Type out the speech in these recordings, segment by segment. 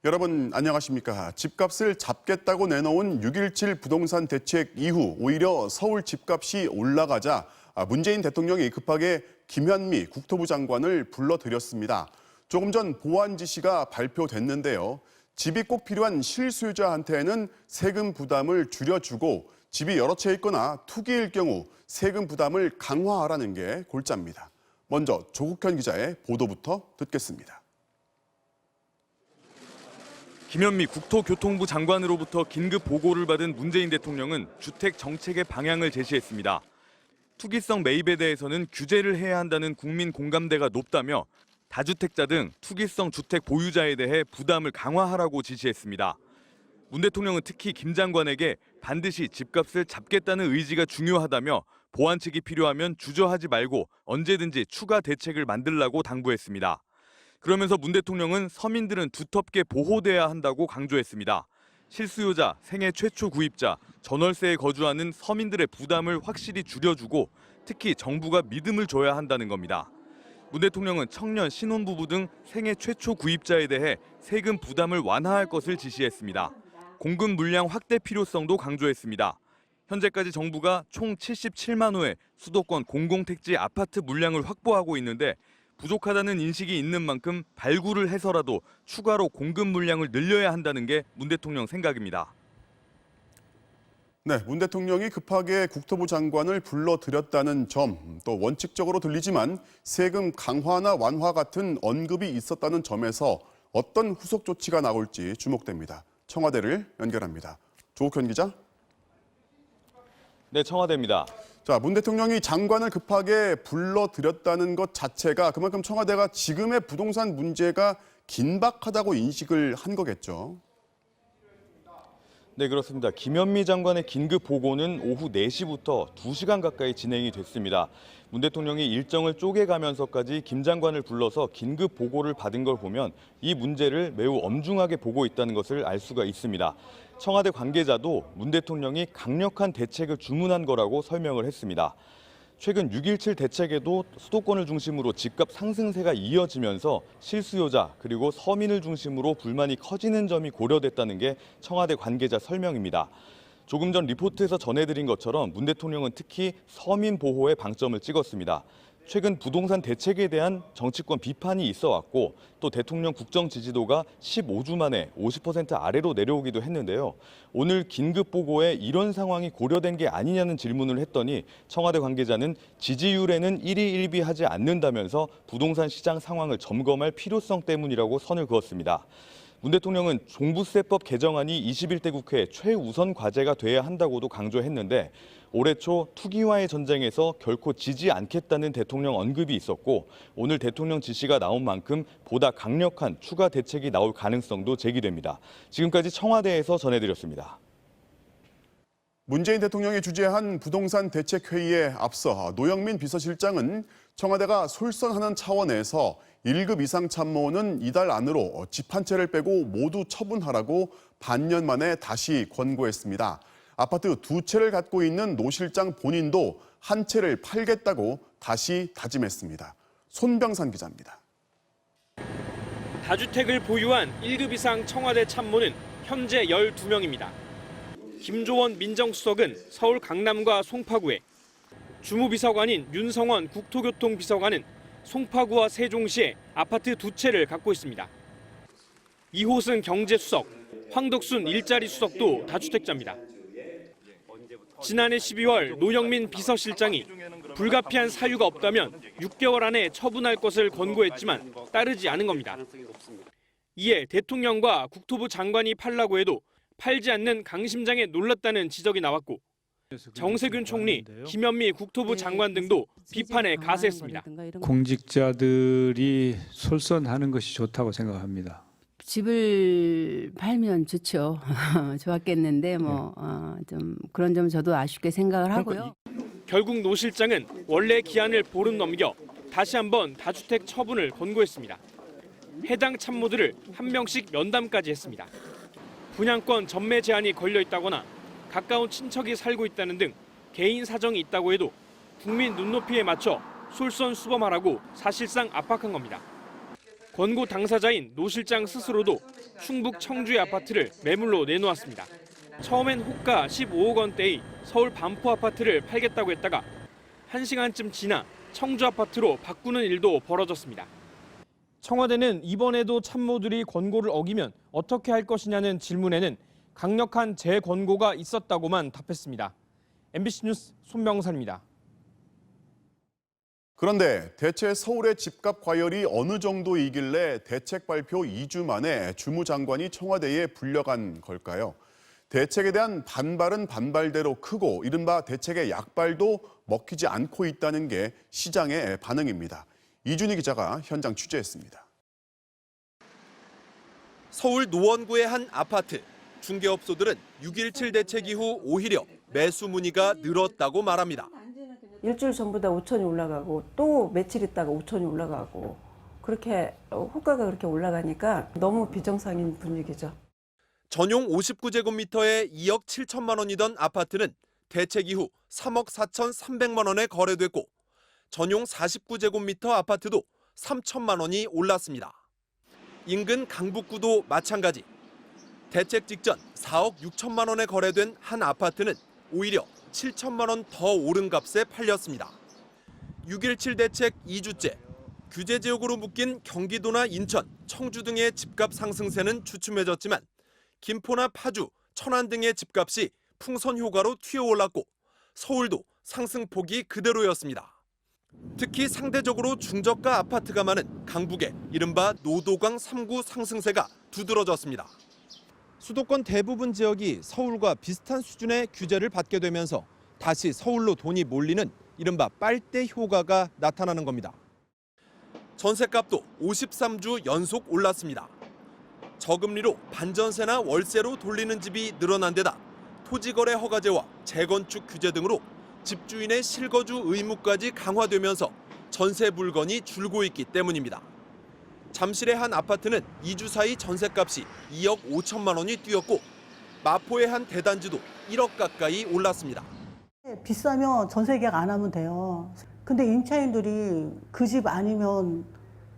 여러분 안녕하십니까? 집값을 잡겠다고 내놓은 6.17 부동산 대책 이후 오히려 서울 집값이 올라가자 문재인 대통령이 급하게 김현미 국토부 장관을 불러들였습니다. 조금 전 보완 지시가 발표됐는데요. 집이 꼭 필요한 실수요자한테는 세금 부담을 줄여주고 집이 여러 채 있거나 투기일 경우 세금 부담을 강화하라는 게 골자입니다. 먼저 조국현 기자의 보도부터 듣겠습니다. 김현미 국토교통부 장관으로부터 긴급 보고를 받은 문재인 대통령은 주택 정책의 방향을 제시했습니다. 투기성 매입에 대해서는 규제를 해야 한다는 국민 공감대가 높다며 다주택자 등 투기성 주택 보유자에 대해 부담을 강화하라고 지시했습니다. 문 대통령은 특히 김 장관에게 반드시 집값을 잡겠다는 의지가 중요하다며 보완책이 필요하면 주저하지 말고 언제든지 추가 대책을 만들라고 당부했습니다. 그러면서 문 대통령은 서민들은 두텁게 보호돼야 한다고 강조했습니다. 실수요자, 생애 최초 구입자, 전월세에 거주하는 서민들의 부담을 확실히 줄여주고 특히 정부가 믿음을 줘야 한다는 겁니다. 문 대통령은 청년, 신혼부부 등 생애 최초 구입자에 대해 세금 부담을 완화할 것을 지시했습니다. 공급 물량 확대 필요성도 강조했습니다. 현재까지 정부가 총 77만 호의 수도권 공공택지 아파트 물량을 확보하고 있는데 부족하다는 인식이 있는 만큼 발굴을 해서라도 추가로 공급 물량을 늘려야 한다는 게 문 대통령 생각입니다. 네, 문 대통령이 급하게 국토부 장관을 불러들였다는 점, 또 원칙적으로 들리지만 세금 강화나 완화 같은 언급이 있었다는 점에서 어떤 후속 조치가 나올지 주목됩니다. 청와대를 연결합니다. 조국현 기자. 네, 청와대입니다. 자, 문 대통령이 장관을 급하게 불러들였다는 것 자체가 그만큼 청와대가 지금의 부동산 문제가 긴박하다고 인식을 한 거겠죠. 네, 그렇습니다. 김현미 장관의 긴급 보고는 오후 4시부터 2시간 가까이 진행이 됐습니다. 문 대통령이 일정을 쪼개가면서까지 김 장관을 불러서 긴급 보고를 받은 걸 보면 이 문제를 매우 엄중하게 보고 있다는 것을 알 수가 있습니다. 청와대 관계자도 문 대통령이 강력한 대책을 주문한 거라고 설명을 했습니다. 최근 6.17 대책에도 수도권을 중심으로 집값 상승세가 이어지면서 실수요자 그리고 서민을 중심으로 불만이 커지는 점이 고려됐다는 게 청와대 관계자 설명입니다. 조금 전 리포트에서 전해드린 것처럼 문 대통령은 특히 서민 보호에 방점을 찍었습니다. 최근 부동산 대책에 대한 정치권 비판이 있어 왔고 또 대통령 국정 지지도가 15주 만에 50% 아래로 내려오기도 했는데요. 오늘 긴급 보고에 이런 상황이 고려된 게 아니냐는 질문을 했더니 청와대 관계자는 지지율에는 일희일비하지 않는다면서 부동산 시장 상황을 점검할 필요성 때문이라고 선을 그었습니다. 문 대통령은 종부세법 개정안이 21대 국회 최우선 과제가 돼야 한다고도 강조했는데 올해 초 투기와의 전쟁에서 결코 지지 않겠다는 대통령 언급이 있었고 오늘 대통령 지시가 나온 만큼 보다 강력한 추가 대책이 나올 가능성도 제기됩니다. 지금까지 청와대에서 전해드렸습니다. 문재인 대통령이 주재한 부동산 대책회의에 앞서 노영민 비서실장은 청와대가 솔선하는 차원에서 1급 이상 참모는 이달 안으로 집 한 채를 빼고 모두 처분하라고 반년 만에 다시 권고했습니다. 아파트 2채를 갖고 있는 노 실장 본인도 한 채를 팔겠다고 다시 다짐했습니다. 손병산 기자입니다. 다주택을 보유한 1급 이상 청와대 참모는 현재 12명입니다. 김조원 민정수석은 서울 강남과 송파구에, 주무비서관인 윤성원 국토교통비서관은 송파구와 세종시에 아파트 2채를 갖고 있습니다. 이호승 경제수석, 황덕순 일자리 수석도 다주택자입니다. 지난해 12월 노영민 비서실장이 불가피한 사유가 없다면 6개월 안에 처분할 것을 권고했지만 따르지 않은 겁니다. 이에 대통령과 국토부 장관이 팔라고 해도 팔지 않는 강심장에 놀랐다는 지적이 나왔고 정세균 총리, 김현미 국토부 장관 등도 비판에 가세했습니다. 공직자들이 솔선하는 것이 좋다고 생각합니다. 집을 팔면 좋죠. 좋았겠는데 좀 그런 점 저도 아쉽게 생각을 하고요. 결국 노 실장은 원래 기한을 보름 넘겨 다시 한번 다주택 처분을 권고했습니다. 해당 참모들을 한 명씩 면담까지 했습니다. 분양권 전매 제한이 걸려 있다거나 가까운 친척이 살고 있다는 등 개인 사정이 있다고 해도 국민 눈높이에 맞춰 솔선수범하라고 사실상 압박한 겁니다. 권고 당사자인 노 실장 스스로도 충북 청주의 아파트를 매물로 내놓았습니다. 처음엔 호가 15억 원대의 서울 반포 아파트를 팔겠다고 했다가 1시간쯤 지나 청주 아파트로 바꾸는 일도 벌어졌습니다. 청와대는 이번에도 참모들이 권고를 어기면 어떻게 할 것이냐는 질문에는 강력한 재권고가 있었다고만 답했습니다. MBC 뉴스 손명선입니다. 그런데 대체 서울의 집값 과열이 어느 정도이길래 대책 발표 2주 만에 주무장관이 청와대에 불려간 걸까요? 대책에 대한 반발은 반발대로 크고 이른바 대책의 약발도 먹히지 않고 있다는 게 시장의 반응입니다. 이준희 기자가 현장 취재했습니다. 서울 노원구의 한 아파트. 중개업소들은 6.17 대책 이후 오히려 매수 문의가 늘었다고 말합니다. 일주일 전보다 5천이 올라가고 또 며칠 있다가 5천이 올라가고 그렇게 호가가 그렇게 올라가니까 너무 비정상인 분위기죠. 전용 59제곱미터에 2억 7천만 원이던 아파트는 대책 이후 3억 4,300만 원에 거래됐고 전용 49제곱미터 아파트도 3천만 원이 올랐습니다. 인근 강북구도 마찬가지. 대책 직전 4억 6천만 원에 거래된 한 아파트는 오히려 7천만 원 더 오른 값에 팔렸습니다. 6.17 대책 2주째, 규제 지역으로 묶인 경기도나 인천, 청주 등의 집값 상승세는 주춤해졌지만 김포나 파주, 천안 등의 집값이 풍선 효과로 튀어올랐고 서울도 상승폭이 그대로였습니다. 특히 상대적으로 중저가 아파트가 많은 강북의 이른바 노도강 3구 상승세가 두드러졌습니다. 수도권 대부분 지역이 서울과 비슷한 수준의 규제를 받게 되면서 다시 서울로 돈이 몰리는 이른바 빨대 효과가 나타나는 겁니다. 전셋값도 53주 연속 올랐습니다. 저금리로 반전세나 월세로 돌리는 집이 늘어난 데다 토지거래 허가제와 재건축 규제 등으로 집주인의 실거주 의무까지 강화되면서 전세 물건이 줄고 있기 때문입니다. 잠실의 한 아파트는 2주 사이 전셋값이 2억 5천만 원이 뛰었고 마포의 한 대단지도 1억 가까이 올랐습니다. 비싸면 전세 계약 안 하면 돼요. 근데 임차인들이 그 집 아니면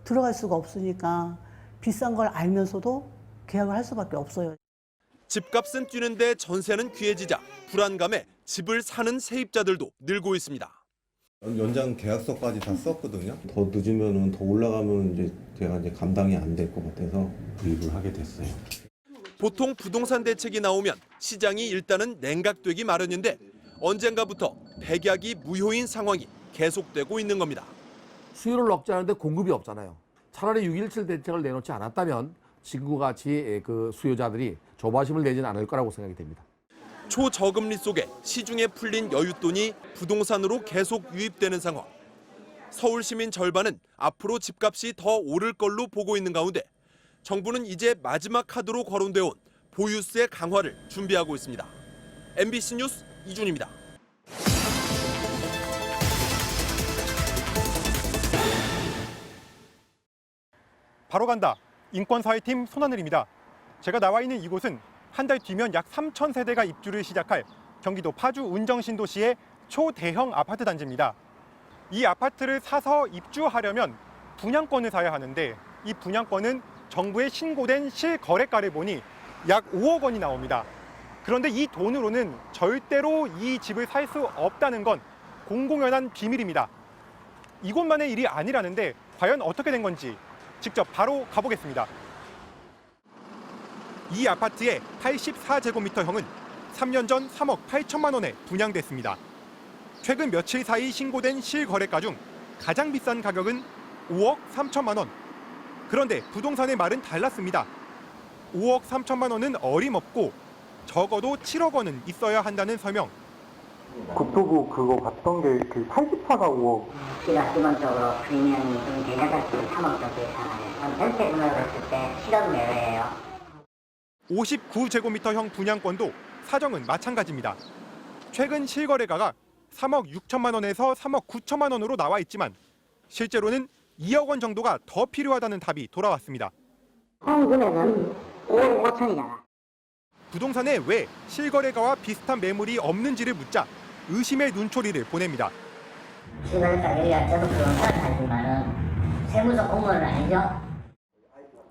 들어갈 수가 없으니까 비싼 걸 알면서도 계약을 할 수밖에 없어요. 집값은 뛰는데 전세는 귀해지자 불안감에 집을 사는 세입자들도 늘고 있습니다. 연장 계약서까지 다 썼거든요. 더 늦으면 더 올라가면 이제 제가 감당이 안 될 것 같아서 구입을 하게 됐어요. 보통 부동산 대책이 나오면 시장이 일단은 냉각되기 마련인데 언젠가부터 백약이 무효인 상황이 계속되고 있는 겁니다. 수요를 억제하는데 공급이 없잖아요. 차라리 6.17 대책을 내놓지 않았다면 지금과 같이 그 수요자들이 조바심을 내지는 않을 거라고 생각이 됩니다. 초저금리 속에 시중에 풀린 여윳돈이 부동산으로 계속 유입되는 상황. 서울 시민 절반은 앞으로 집값이 더 오를 걸로 보고 있는 가운데 정부는 이제 마지막 카드로 거론되어 온 보유세 강화를 준비하고 있습니다. MBC 뉴스 이준입니다. 바로 간다. 인권사회팀 손하늘입니다. 제가 나와 있는 이곳은 한 달 뒤면 약 3,000세대가 입주를 시작할 경기도 파주 운정신도시의 초대형 아파트 단지입니다. 이 아파트를 사서 입주하려면 분양권을 사야 하는데 이 분양권은 정부에 신고된 실거래가를 보니 약 5억 원이 나옵니다. 그런데 이 돈으로는 절대로 이 집을 살 수 없다는 건 공공연한 비밀입니다. 이곳만의 일이 아니라는데 과연 어떻게 된 건지 직접 바로 가보겠습니다. 이 아파트의 84제곱미터형은 3년 전 3억 8천만 원에 분양됐습니다. 최근 며칠 사이 신고된 실거래가 중 가장 비싼 가격은 5억 3천만 원. 그런데 부동산의 말은 달랐습니다. 5억 3천만 원은 어림없고 적어도 7억 원은 있어야 한다는 설명. 국토부 그거 봤던 게 그 80화가 5억. 기본적으로 프리미엄이 좀 대략적으로 3억 정도 예상하는 전체 금액으로 했을 때 7억 내외예요. 59제곱미터형 분양권도 사정은 마찬가지입니다. 최근 실거래가가 3억 6천만 원에서 3억 9천만 원으로 나와 있지만 실제로는 2억 원 정도가 더 필요하다는 답이 돌아왔습니다. 총 금액은 5억 5천이잖아. 부동산에 왜 실거래가와 비슷한 매물이 없는지를 묻자 의심의 눈초리를 보냅니다. 실거래가 저도 부동산 하지만은 세무서 공무원은 아니죠?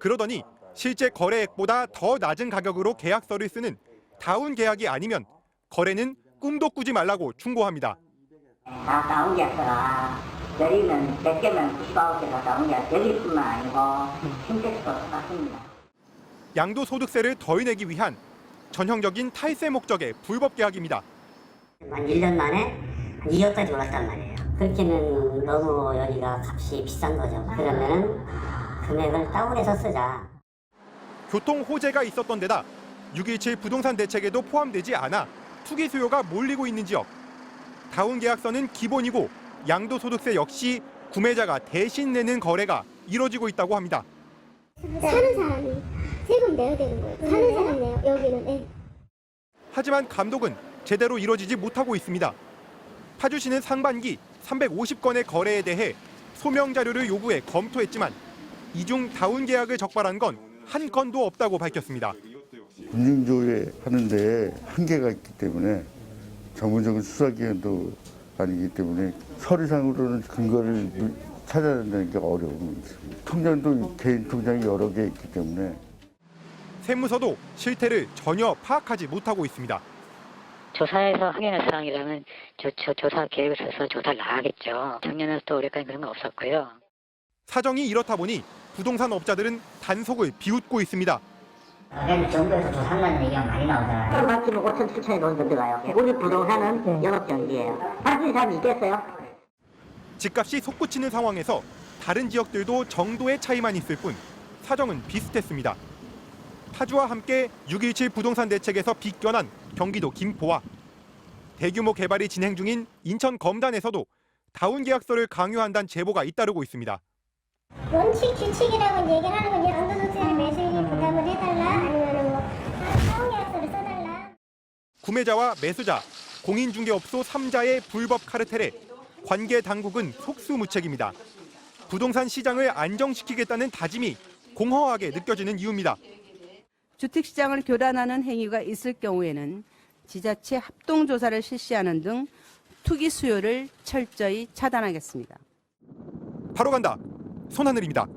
그러더니 실제 거래액보다 더 낮은 가격으로 계약서를 쓰는 다운 계약이 아니면 거래는 꿈도 꾸지 말라고 충고합니다. 다운 계약서가 여기는 100개면 99개가 다운 계약, 여기뿐만 아니고 신택도 똑같습니다. 양도소득세를 덜 내기 위한 전형적인 탈세 목적의 불법 계약입니다. 한 1년 만에 2억까지 올랐단 말이에요. 그렇게는 너무 여기가 값이 비싼 거죠. 그러면은 금액을 다운해서 쓰자. 교통 호재가 있었던 데다 6.17 부동산 대책에도 포함되지 않아 투기 수요가 몰리고 있는 지역. 다운 계약서는 기본이고 양도소득세 역시 구매자가 대신 내는 거래가 이뤄지고 있다고 합니다. 사는 사람이 세금 내야 되는 거예요. 사는 사람 내요. 여기는. 네. 하지만 감독은 제대로 이뤄지지 못하고 있습니다. 파주시는 상반기 350건의 거래에 대해 소명 자료를 요구해 검토했지만 이 중 다운 계약을 적발한 건 한 건도 없다고 밝혔습니다. 금융조회 하는데 한계가 있기 때문에 전문적인 수사기관도 아니기 때문에 서류상으로는 근거를 찾아낸다는 게 어려움이 있습니다. 통장도 개인 통장이 여러 개 있기 때문에 세무서도 실태를 전혀 파악하지 못하고 있습니다. 조사에서 확인한 사항이라면 조사 계획을 써서 조사를 나가겠죠. 작년에도 올해까지 그런 건 없었고요. 사정이 이렇다 보니 부동산 업자들은 단속을 비웃고 있습니다. 내년 정부에서 조사한다는 얘기가 많이 나오잖아요. 맞추면 5천, 7천에 돈 들어가요. 우리 부동산은 영업정지예요. 받은 사람이 있겠어요? 집값이 솟구치는 상황에서 다른 지역들도 정도의 차이만 있을 뿐 사정은 비슷했습니다. 파주와 함께 6.17 부동산 대책에서 비껴난 경기도 김포와 대규모 개발이 진행 중인 인천 검단에서도 다운 계약서를 강요한다는 제보가 잇따르고 있습니다. 원칙 규칙이라고 얘기를 하는 건 양도소득세를 매수인이 부담을 해달라 아니면 뭐 다운 계약서를 써달라. 구매자와 매수자, 공인중개업소 3자의 불법 카르텔에 관계 당국은 속수무책입니다. 부동산 시장을 안정시키겠다는 다짐이 공허하게 느껴지는 이유입니다. 주택시장을 교란하는 행위가 있을 경우에는 지자체 합동조사를 실시하는 등 투기 수요를 철저히 차단하겠습니다. 바로 간다. 손하늘입니다.